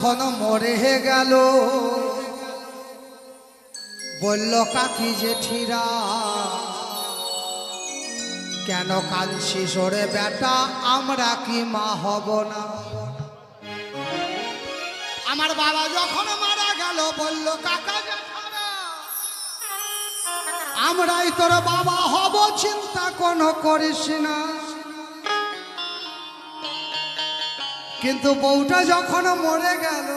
যখন মরে গেল বলল কাকি জেঠিরা, কেন কাঁদছিস ওরে বেটা, আমরা কি মা হব না? আমার বাবা যখন মারা গেল বলল কাকা জেঠিরা, আমরাই তোর বাবা হব, চিন্তা কোনো করিস না। কিন্তু বউটা যখন মরে গেল,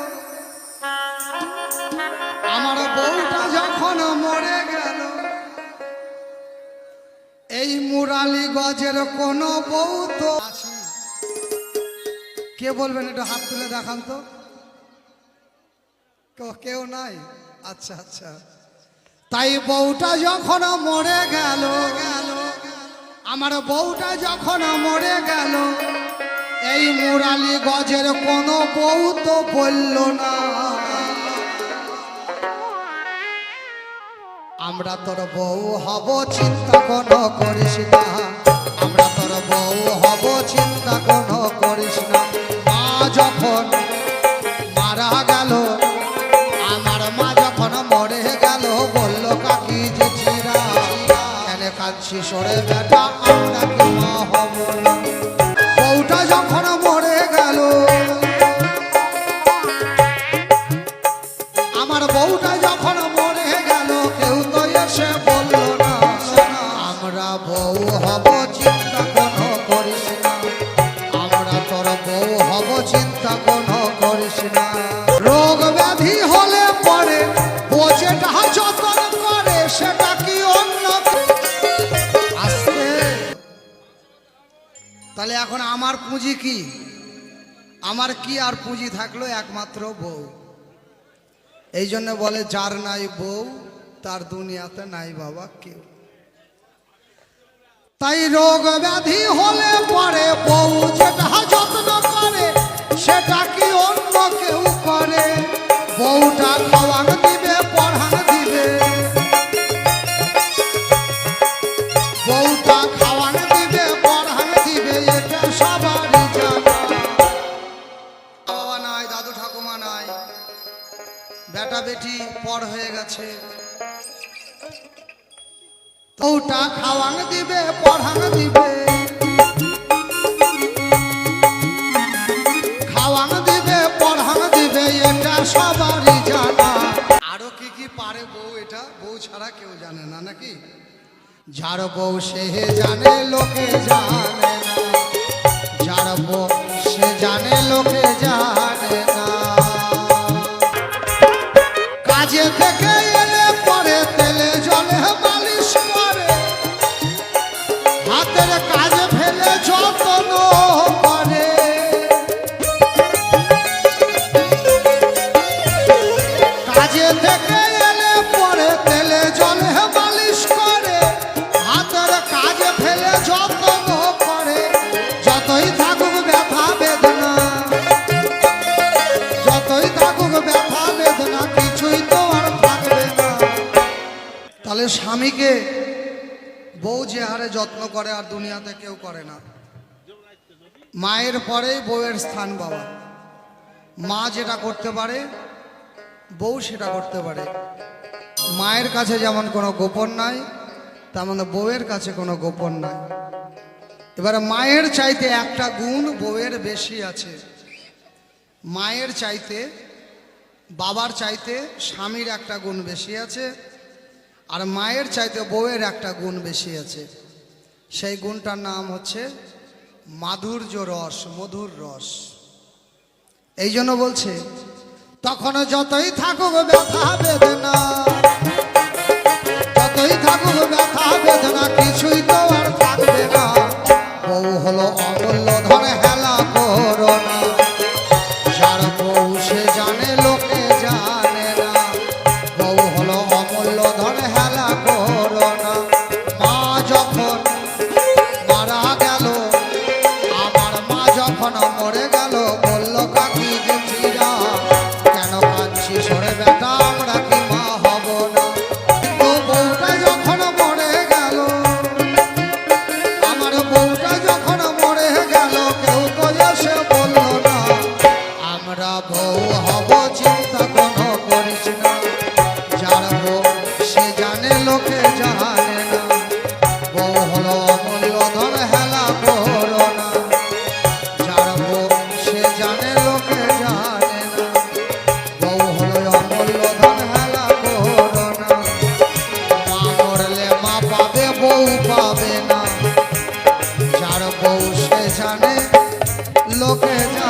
আমার বউটা যখন মরে গেল, এই মুরালি গজের কোন বউ তো আছে? কে বলবেন একটু হাত তুলে দেখান তো। কেউ নাই? আচ্ছা আচ্ছা। তাই বউটা যখন মরে গেল, আমার বউটা যখন মরে গেল, এই মুরালি গজের কোন বউ তো বলল না আমরা তোর বউ হব, চিন্তা কোনো করিস না। আমরা তোর বউ হব, চিন্তা কোনো করিস না। মা যখন মারা গেল, আমার মা যখন মরে গেল, বলল কাকি জেঠিরা, কেন কাঁদছিস ওরে বেটা, আমরা কি মা হব না? বউটা যখন মরে গেল, আমার বউটা যখন মরে গেল, কেউ তো এসে বলল না আমরা বউ হব, চিন্তা কোনো করিস না। আমরা তোর বউ হব, চিন্তা কোনো করিস না। রোগ ব্যাধি হলে পরে বোঝেটা যতন করে, সেটা কি অন্য আসতে? তাহলে এখন আমার পুঁজি কি? আমার কি আর পুঁজি থাকলো? একমাত্র বউ। এই জন্য বলে যার নাই বউ তার দুনিয়াতে নাই বাবা কেউ। তাই রোগ ব্যাধি হলে পরে বউ যেটা যত্ন করে, সেটা কি অন্য কেউ করে? বউটা খাওয়ান দিবে, পড়ান দিবে, বউটা খাওয়ান দিবে, পড়ান দিবে, এটা সবারই জানা। বাবা নাই, দাদু ঠাকুমা নাই, বেটা বেটি পর হয়ে গেছে, বউটা খাওয়ান দিবে, পড়ান দিবে, খাওয়ান দিবে, পড়ান দিবে, এটা সবারই জানা। আরো কি কি পারে বউ, এটা বউ ছাড়া কেউ জানে না নাকি? যার বউ সে জানে, লোকে জানে না। যার বউ সে জানে, লোকে জানে না। কাজে থেকে এলে পরে তেলে জলে মালিশ করে, হাতের কাজ ফেলে যত্ন করে। কাজে থেকে এলে পরে তেলে জলে মালিশ করে, হাতের কাজ ফেলে যত্ন করে। যতই থাকুক ব্যথা বেদনা, যতই থাকুক ব্যথা বেদনা, কিছুই তো আর থাকবে না। তাহলে স্বামীকে বউ যে হারে যত্ন করে আর দুনিয়াতে কেউ করে না। মায়ের পরেই বউয়ের স্থান বাবা। মা যেটা করতে পারে বউ সেটা করতে পারে। মায়ের কাছে যেমন কোনো গোপন নাই, তেমন বউয়ের কাছে কোনো গোপন নাই। এবারে মায়ের চাইতে একটা গুণ বউয়ের বেশি আছে। মায়ের চাইতে, বাবার চাইতে স্বামীর একটা গুণ বেশি আছে, আর মায়ের চাইতে বউয়ের একটা গুণ বেশি আছে। সেই গুণটার নাম হচ্ছে মাধুর্য রস, মধুর রস। এই জন্য বলছে, তখন যতই থাকুক ব্যথা বেদনা, যতই থাকুক ব্যথা বেদনা, কিছুই তো আর থাকবে না। বউ হলো অমূল্য ধন, হেলা করো না। যার বউ সে জানে, লোকে জানে না। বউ হলো অমূল্য ধন, হেলা করো না। মা যখন মারা গেল, আমার মা যখন মরে গেল, বলল কাকি জেঠিরা, কেন কাঁদছিস ওরে বেটা, আমরা কি মা হব না? তো বউটা যখন মরে গেল, আমার বউটা যখন মরে গেল, কেউ তো এসে বলল না আমরা বউ হব হলো অমূল্য ধন হেলা করো না, যার বউ সে জানে লোকে জানে না। বউ হলো অমূল্য ধন হেলা করো না, মা মরলে মা পাবে বউ পাবে না, যার বউ সে জানে লোকে জানে।